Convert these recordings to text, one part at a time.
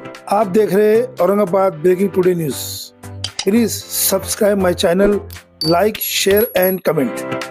आप देख रहे हैं Aurangabad breaking today news. Please subscribe my channel, like, share and comment.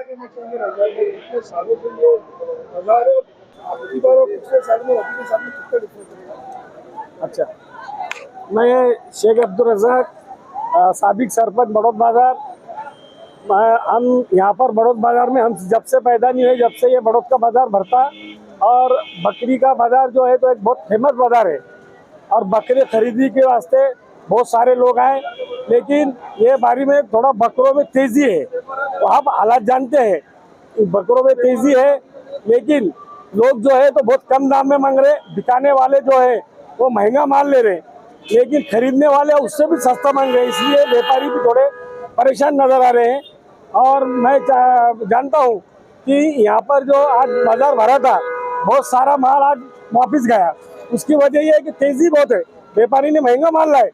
पिछले सालों से ये बाजार है, आपकी बार और पिछले साल में अभी के साल में कितना डिफरेंस है? अच्छा, मैं शेख अब्दुल रज़ाक, साबिक सरपंच बड़ौद बाजार। हम यहाँ पर बड़ौद बाजार में हम जब से पैदा नहीं हुए, जब से ये बड़ौद का बाजार भरता, और बकरी का बाजार जो है तो एक बहुत फेमस बाजार है, और बकरे खरीदने के वास्ते बहुत सारे लोग आए। लेकिन ये बारी में थोड़ा बकरों में तेजी है, तो आप हालात जानते हैं, बकरों में तेजी है, लेकिन लोग जो है तो बहुत कम दाम में मांग रहे। बिकाने वाले जो है वो महंगा माल ले रहे, लेकिन खरीदने वाले उससे भी सस्ता मांग रहे, इसलिए व्यापारी भी थोड़े परेशान नजर आ रहे हैं। और मैं जानता हूँ कि यहाँ पर जो आज बाजार भरा था, बहुत सारा माल आज वापिस गया। उसकी वजह यह है कि तेजी बहुत है, व्यापारी ने महंगा माल लाए,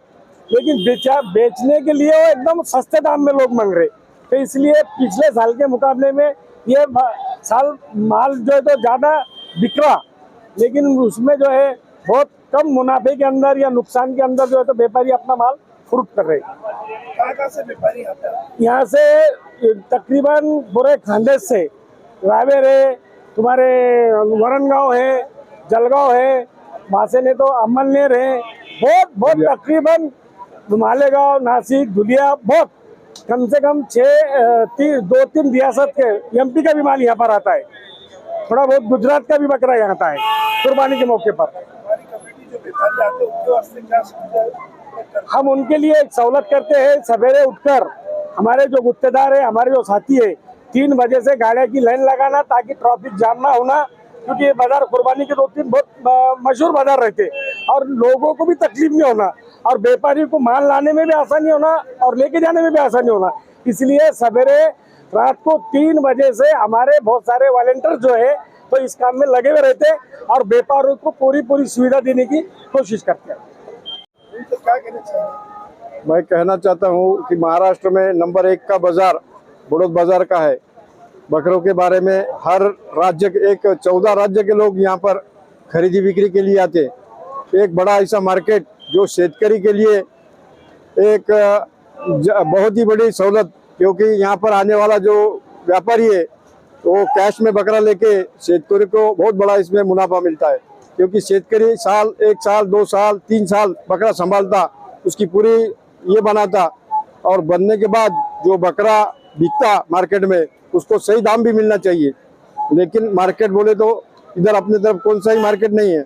लेकिन बेचने के लिए वो एकदम सस्ते दाम में लोग मांग रहे। तो इसलिए पिछले साल के मुकाबले में ये साल माल जो है तो ज़्यादा बिक रहा, लेकिन उसमें जो है बहुत कम मुनाफे के अंदर या नुकसान के अंदर जो है तो व्यापारी अपना माल फुर्क कर रहे। कहाँ से व्यापारी आते हैं? यहाँ से तकरीबन पूरे खानदेश से, रावेर है, तुम्हारे वरनगांव है, जलगांव है, वहाँ से नहीं तो अमलनेर है, बहुत तकरीबन मालेगांव, नासिक, धुलिया, बहुत कम से कम 2-3 रियासत के, एमपी का भी माल यहाँ पर आता है। थोड़ा बहुत गुजरात का भी बकरा यहाँ आता है कुर्बानी के मौके पर। हम उनके लिए एक सहूलत करते हैं, सवेरे उठकर हमारे जो गुत्तेदार है, हमारे जो साथी है, 3 बजे से गाड़ियों की लाइन लगाना, ताकि ट्रैफिक जाम ना होना, क्योंकि ये बाजार कुर्बानी के 2-3 बहुत मशहूर बाजार रहते, और लोगों को भी तकलीफ नहीं होना, और व्यापारी को माल लाने में भी आसानी होना और लेके जाने में भी आसानी होना। इसलिए सवेरे रात को 3 बजे से हमारे बहुत सारे वॉलंटियर जो है तो इस काम में लगे हुए रहते हैं, और व्यापारियों को पूरी सुविधा देने की कोशिश करते हैं। तो क्या कहना चाहिए? मैं कहना चाहता हूँ कि महाराष्ट्र में नंबर 1 का बाजार बड़ौद बाजार का है। बकरों के बारे में हर राज्य के 14 राज्य के लोग यहाँ पर खरीदी बिक्री के लिए आते। एक बड़ा ऐसा मार्केट जो शेतकरी के लिए एक बहुत ही बड़ी सहूलत, क्योंकि यहाँ पर आने वाला जो व्यापारी है वो कैश में बकरा लेके शेतकरी को बहुत बड़ा इसमें मुनाफा मिलता है, क्योंकि शेतकरी 1 साल 2 साल 3 साल बकरा संभालता, उसकी पूरी ये बनाता, और बनने के बाद जो बकरा बिकता मार्केट में उसको सही दाम भी मिलना चाहिए। लेकिन मार्केट बोले तो इधर अपने तरफ कौन सा ही मार्केट नहीं है,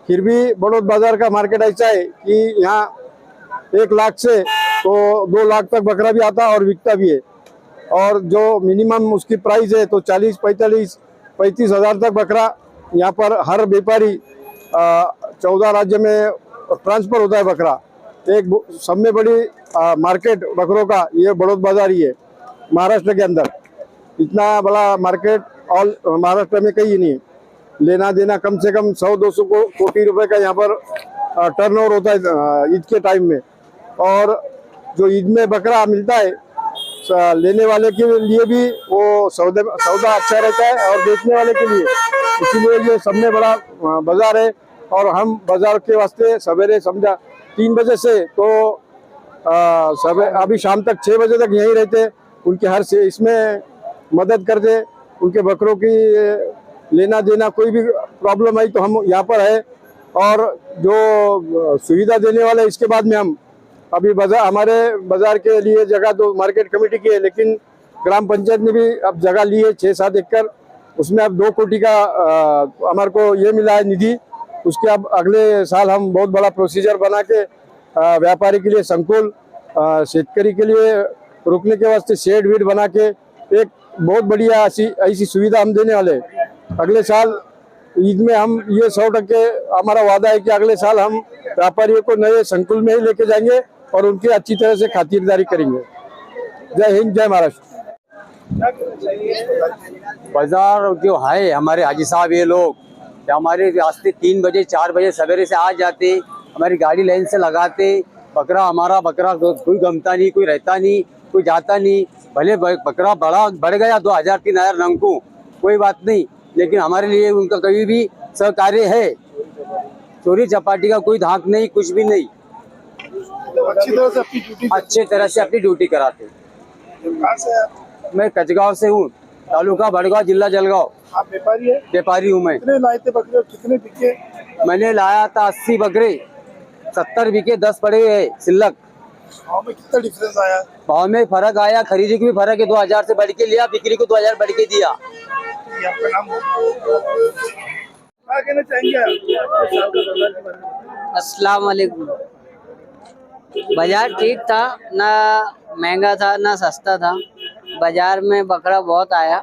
फिर भी बड़ौद बाजार का मार्केट ऐसा है कि यहाँ 1 लाख से तो 2 लाख तक बकरा भी आता है और बिकता भी है। और जो मिनिमम उसकी प्राइस है तो 40, 45, 35 हजार तक बकरा यहाँ पर हर व्यापारी 14 राज्य में ट्रांसफर होता है बकरा। एक सब में बड़ी मार्केट बकरों का ये बड़ौद बाजार ही है महाराष्ट्र के अंदर। इतना बड़ा मार्केट ऑल महाराष्ट्र में कहीं नहीं है। लेना देना कम से कम 100-200 कोटी रुपए का यहाँ पर टर्नओवर होता है ईद के टाइम में। और जो ईद में बकरा मिलता है लेने वाले के लिए भी वो सौदा अच्छा रहता है और बेचने वाले के लिए, इसीलिए ये सब में बड़ा बाजार है। और हम बाजार के वास्ते सवेरे समझा 3 बजे से तो अभी शाम तक 6 बजे तक यहीं रहते। उनके हर से इसमें मदद करते, उनके बकरों की लेना देना कोई भी प्रॉब्लम आई तो हम यहाँ पर है। और जो सुविधा देने वाले इसके बाद में हम अभी हमारे बाजार के लिए जगह तो मार्केट कमेटी की है, लेकिन ग्राम पंचायत ने भी अब जगह ली है 6-7 एकड़। उसमें अब 2 कोटी का हमारे को ये मिला है निधि। उसके अब अगले साल हम बहुत बड़ा प्रोसीजर बना के व्यापारी के लिए संकुल, शेतकरी के लिए रुकने के वास्ते शेड वीड बना के एक बहुत बढ़िया ऐसी सुविधा हम देने वाले हैं। अगले साल ईद में हम ये 100% हमारा वादा है कि अगले साल हम व्यापारियों को नए संकुल में ही लेके जाएंगे और उनकी अच्छी तरह से खातिरदारी करेंगे। जय हिंद, जय महाराष्ट्र। बाजार जो है हमारे हाजी साहब ये लोग हमारे रास्ते 3 बजे 4 बजे सवेरे से आ जाते, हमारी गाड़ी लाइन से लगाते। हमारा बकरा कोई गमता नहीं, कोई रहता नहीं, कोई जाता नहीं। भले बकरा बढ़ गया 2000-3000 नंकू, कोई बात नहीं, लेकिन हमारे लिए उनका कभी भी सहकार्य है। चोरी चपाटी का कोई धाक नहीं, कुछ भी नहीं। अच्छे तरह से अपनी ड्यूटी कराते। मैं कचगांव से हूँ, तालुका बड़गांव, जिला जलगांव। आप व्यापारी है? व्यापारी हूँ मैं। कितने लाए थे बकरे, कितने बिके? मैंने लाया था 80 बकरे, 70 बिके, 10 पड़े है सिल्लक। भाव में कितना डिफरेंस आया? भाव में फर्क आया, खरीदी की भी फर्क है। 2000 से बढ़ के लिया, बिक्री को 2000 बढ़ के दिया। आपका नाम क्या कहना चाहेंगे? अस्सलाम वालेकुम। बाजार ठीक था, ना महंगा था ना सस्ता था। बाजार में बकरा बहुत आया,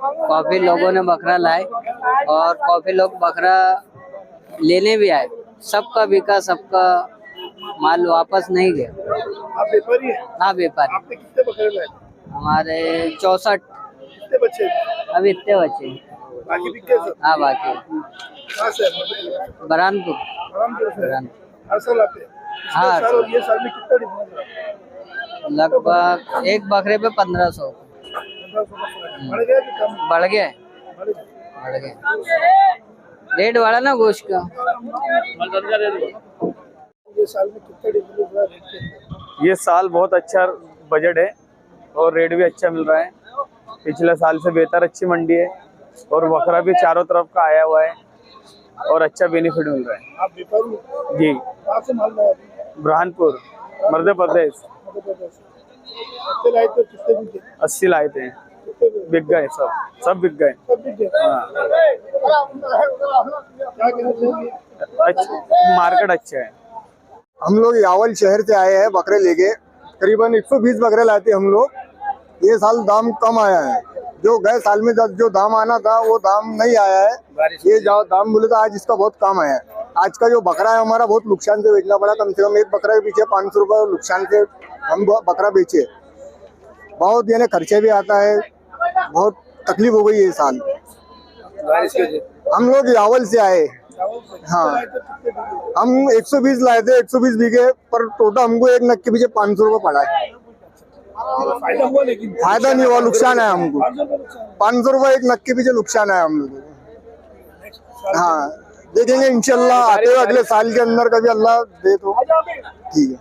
काफी लोगों ने बकरा लाए और काफी लोग बकरा लेने भी आए। सबका बिका, सबका माल वापस नहीं गया। आप व्यापारी हैं? हाँ व्यापारी। आपने कितने बकरे लाए? हमारे 64। कितने बच्चे? अभी इतने बचे। बाकी बिके सब? हाँ बाकी। कहाँ से? बरहानपुर। बरहानपुर से? बरहानपुर। हर साल आते हैं? हाँ, पिछले साल और ये साल में कितना डिफरेंस है? लगभग एक बकरे पे 1500। 1500 का फर्क है। बढ़ गया कि कम? बढ़ गया है। बढ़ गया। बढ़ गया, रेट बढ़ा ना गोश्त का। ये साल में कितना डिफरेंस हुआ रेट के? ये साल बहुत अच्छा बजट है और रेट भी अच्छा मिल रहा है। पिछले साल से बेहतर अच्छी मंडी है और बकरा भी चारों तरफ का आया हुआ है और अच्छा बेनिफिट मिल रहा है। आप व्यापारी हो? जी। कहाँ से माल लाए? बुरहानपुर, मध्य प्रदेश। मध्य प्रदेश। कितने लाए थे, कितने बिके? 80 लाए थे, कितने बिके? बिक गए, सब बिक गए। सब बिके? हाँ, क्या कहना चाहेंगे? अच्छा मार्केट अच्छा है। हम लोग यावल शहर से आए हैं बकरे लेके, करीबन 120 बकरे लाए थे हम लोग। ये साल दाम कम आया है, जो गए साल में जो दाम आना था वो दाम नहीं आया है। ये जो दाम बोले था आज इसका बहुत कम आया है। आज का जो बकरा है हमारा बहुत नुकसान से बेचना पड़ा, कम से कम एक बकरा के पीछे 500 रुपये नुकसान से हम बकरा बेचे। बहुत यानी खर्चे भी आता है, बहुत तकलीफ हो गई है ये साल। हम लोग यावल से आए। हाँ, हम 120 लाए थे, 120 बीघे पर टोटल हमको एक नग के पीछे 500 रुपये पड़ा है। फायदा हुआ, लेकिन फायदा नहीं हुआ, नुकसान है हमको। 500 रुपये एक नग के पीछे नुकसान है हम लोगों को। हाँ, देखेंगे इंशाल्लाह आते हुए अगले साल के अंदर कभी अल्लाह दे तो ठीक है।